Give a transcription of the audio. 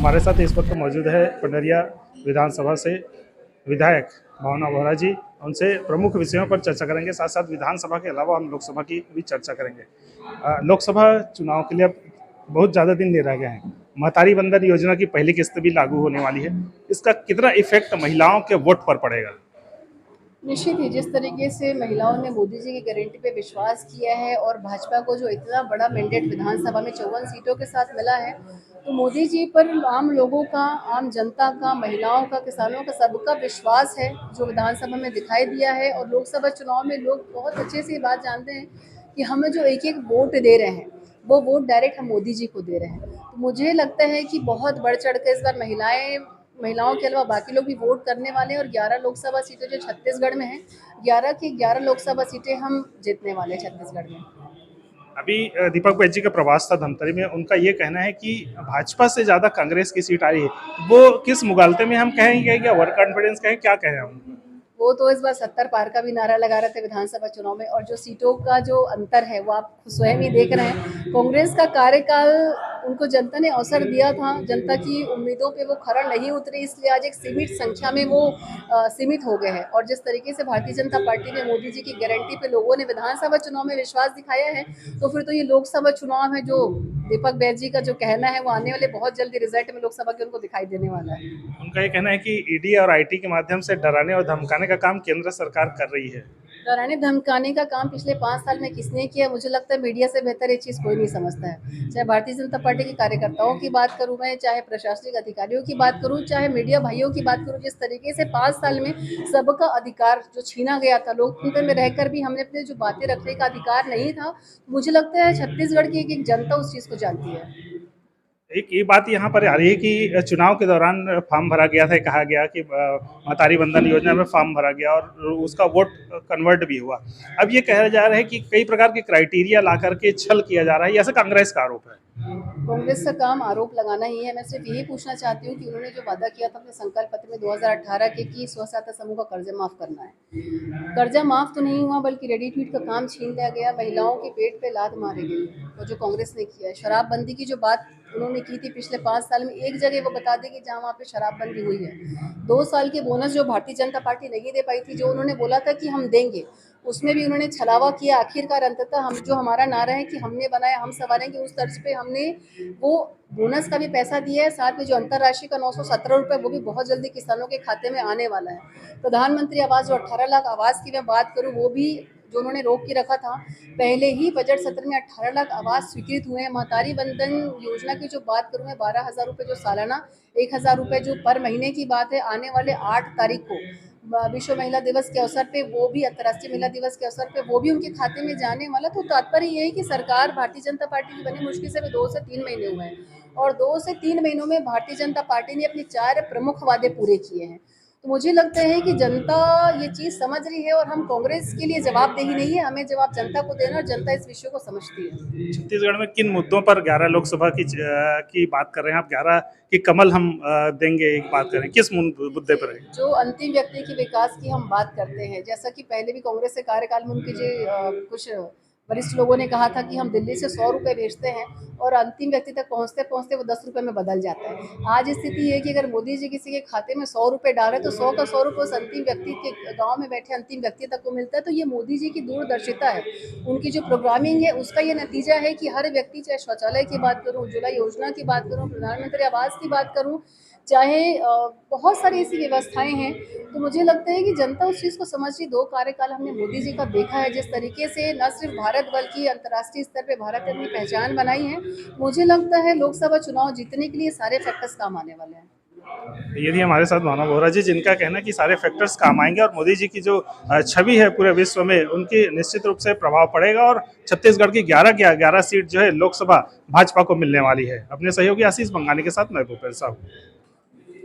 हमारे साथ इस वक्त मौजूद है पंडरिया विधानसभा से विधायक भावना वोहरा जी। उनसे प्रमुख विषयों पर चर्चा करेंगे, साथ साथ विधानसभा के अलावा हम लोकसभा की भी चर्चा करेंगे। लोकसभा चुनाव के लिए अब बहुत ज़्यादा दिन नहीं रह गए हैं। महतारी बंधन योजना की पहली किस्त भी लागू होने वाली है। इसका कितना इफेक्ट महिलाओं के वोट पर पड़ेगा? निश्चित ही जिस तरीके से महिलाओं ने मोदी जी की गारंटी पे विश्वास किया है और भाजपा को जो इतना बड़ा मैंडेट विधानसभा में 54 सीटों के साथ मिला है, तो मोदी जी पर आम लोगों का, आम जनता का, महिलाओं का, किसानों का, सबका विश्वास है जो विधानसभा में दिखाई दिया है। और लोकसभा चुनाव में लोग बहुत अच्छे से ये बात जानते हैं कि हमें जो एक एक वोट दे रहे हैं वो वोट डायरेक्ट हम मोदी जी को दे रहे हैं। तो मुझे लगता है कि बहुत बढ़ चढ़ कर इस बार महिलाओं के अलावा बाकी लोग भी वोट करने वाले हैं। और 11 लोकसभा सीटें जो छत्तीसगढ़ में हैं, 11 की 11 लोकसभा सीटें हम जीतने वाले हैं छत्तीसगढ़ में। अभी दीपक बैज जी का प्रवास था धमतरी में, उनका ये कहना है कि भाजपा से ज्यादा कांग्रेस की सीट आई है। वो किस मुगालते में हम कहेंगे, या ओवर कॉन्फिडेंस कहें, क्या कहें हम? वो तो इस बार 70 पार का भी नारा लगा रहे थे विधानसभा चुनाव में। और जो सीटों का जो अंतर है वो आप स्वयं ही देख रहे हैं। कांग्रेस का कार्यकाल उनको जनता ने अवसर दिया था, जनता की उम्मीदों पे वो खरा नहीं उतरे, इसलिए आज एक सीमित संख्या में वो सीमित हो गए हैं। और जिस तरीके से भारतीय जनता पार्टी ने मोदी जी की गारंटी पे लोगों ने विधानसभा चुनाव में विश्वास दिखाया है, तो फिर तो ये लोकसभा चुनाव है जो दीपक बैज जी का जो कहना है वो आने वाले बहुत जल्दी रिजल्ट में लोकसभा के उनको दिखाई देने वाला है। उनका ये कहना है कि ईडी और आईटी के माध्यम से डराने और धमकाने का काम केंद्र सरकार कर रही है। डराने धमकाने का काम पिछले 5 साल में किसने किया? मुझे लगता है मीडिया से बेहतर ये चीज़ कोई नहीं समझता है। चाहे भारतीय जनता पार्टी के कार्यकर्ताओं की बात करूँ मैं, चाहे प्रशासनिक अधिकारियों की बात करूँ, चाहे मीडिया भाइयों की बात करूँ, जिस तरीके से 5 साल में सबका अधिकार जो छीना गया था, लोकतंत्र में रहकर भी हमने अपने जो बातें रखने का अधिकार नहीं था, मुझे लगता है छत्तीसगढ़ की एक जनता उस चीज़ को जानती है। एक ये बात यहाँ पर आ रही है कि चुनाव के दौरान फॉर्म भरा गया था, कहा गया कि महतारी बंधन योजना में फॉर्म भरा गया और उसका वोट कन्वर्ट भी हुआ। अब ये कहा जा रहा है कि कई प्रकार के क्राइटेरिया ला करके छल किया जा रहा है, ऐसा कांग्रेस का आरोप है। कांग्रेस का काम आरोप लगाना ही है। मैं सिर्फ यही पूछना चाहती हूँ कि उन्होंने जो वादा किया था अपने संकल्प पत्र में 2018 के कि स्व सहायता समूह का कर्जा माफ करना है, कर्जा माफ तो नहीं हुआ बल्कि रेडी-टू-ईट का काम छीन लिया गया, महिलाओं के पेट पे लात मारी गई। और जो कांग्रेस ने किया है, शराबबंदी की जो बात उन्होंने की थी पिछले 5 साल में, एक जगह वो बता दें कि जहाँ वहाँ पे शराबबंदी हुई है। 2 साल के बोनस जो भारतीय जनता पार्टी नहीं दे पाई थी, जो उन्होंने बोला था कि हम देंगे, उसमें भी उन्होंने छलावा किया। आखिरकार अंततः हम जो हमारा नारा है कि हमने बनाया हम संवारेंगे, उस तर्ज पे हमने वो बोनस का भी पैसा दिया है। साथ में जो अंतर्राष्ट्रीय का 917 रुपये वो भी बहुत जल्दी किसानों के खाते में आने वाला है। प्रधानमंत्री आवास जो 18 लाख आवास की मैं बात करूँ, वो भी जो उन्होंने रोक के रखा था, पहले ही बजट सत्र में 18 लाख आवास स्वीकृत हुए हैं। महतारी बंधन योजना की जो बात करूँ मैं, 12,000 रुपये जो सालाना, 1,000 रुपये जो पर महीने की बात है, आने वाले 8 तारीख को विश्व महिला दिवस के अवसर पे, वो भी अंतर्राष्ट्रीय महिला दिवस के अवसर पे वो भी उनके खाते में जाने वाला। तो तात्पर्य ये है कि सरकार भारतीय जनता पार्टी की बनी मुश्किल से 2 से 3 महीने हुए हैं, और 2 से 3 महीनों में भारतीय जनता पार्टी ने अपने 4 प्रमुख वादे पूरे किए हैं। तो मुझे लगता है कि जनता ये चीज़ समझ रही है, और हम कांग्रेस के लिए जवाबदेही नहीं है, हमें जवाब जनता को देना, और जनता इस विषय को समझती है। छत्तीसगढ़ में किन मुद्दों पर 11 लोकसभा की बात कर रहे हैं आप? 11 की कमल हम देंगे, एक बात करें, किस मुद्दे पर है? जो अंतिम व्यक्ति के विकास की हम बात करते हैं, जैसा कि पहले भी कांग्रेस के कार्यकाल में उनके जो कुछ वरिष्ठ लोगों ने कहा था कि हम दिल्ली से 100 रुपये भेजते हैं और अंतिम व्यक्ति तक पहुंचते पहुंचते वो 10 रुपये में बदल जाता है। आज स्थिति है कि अगर मोदी जी किसी के खाते में 100 रुपये डाले तो 100 का 100 रुपये उस अंतिम व्यक्ति के, गांव में बैठे अंतिम व्यक्ति तक को मिलता है। तो ये मोदी जी की दूरदर्शिता है, उनकी जो प्रोग्रामिंग है उसका ये नतीजा है कि हर व्यक्ति, चाहे शौचालय की बात करूँ, उज्ज्वला योजना की बात करूँ, प्रधानमंत्री आवास की बात करूँ, चाहे बहुत सारी ऐसी व्यवस्थाएं हैं। तो मुझे लगता है कि जनता उस चीज़ को समझ रही। 2 कार्यकाल हमने मोदी जी का देखा है, जिस तरीके से न सिर्फ भारत बल्कि अंतर्राष्ट्रीय स्तर पे भारत ने अपनी पहचान बनाई है। मुझे लगता है लोकसभा चुनाव जीतने के लिए सारे फैक्टर्स काम आने वाले हैं। ये थी हमारे साथ भावना वोहरा जी, जिनका कहना है कि सारे फैक्टर्स काम आएंगे और मोदी जी की जो छवि है पूरे विश्व में, उनकी निश्चित रूप से प्रभाव पड़ेगा और छत्तीसगढ़ की 11 की 11 सीट जो है लोकसभा भाजपा को मिलने वाली है। अपने सहयोगी आशीष बंगानी के साथ मैं भूपेंद्र साहू।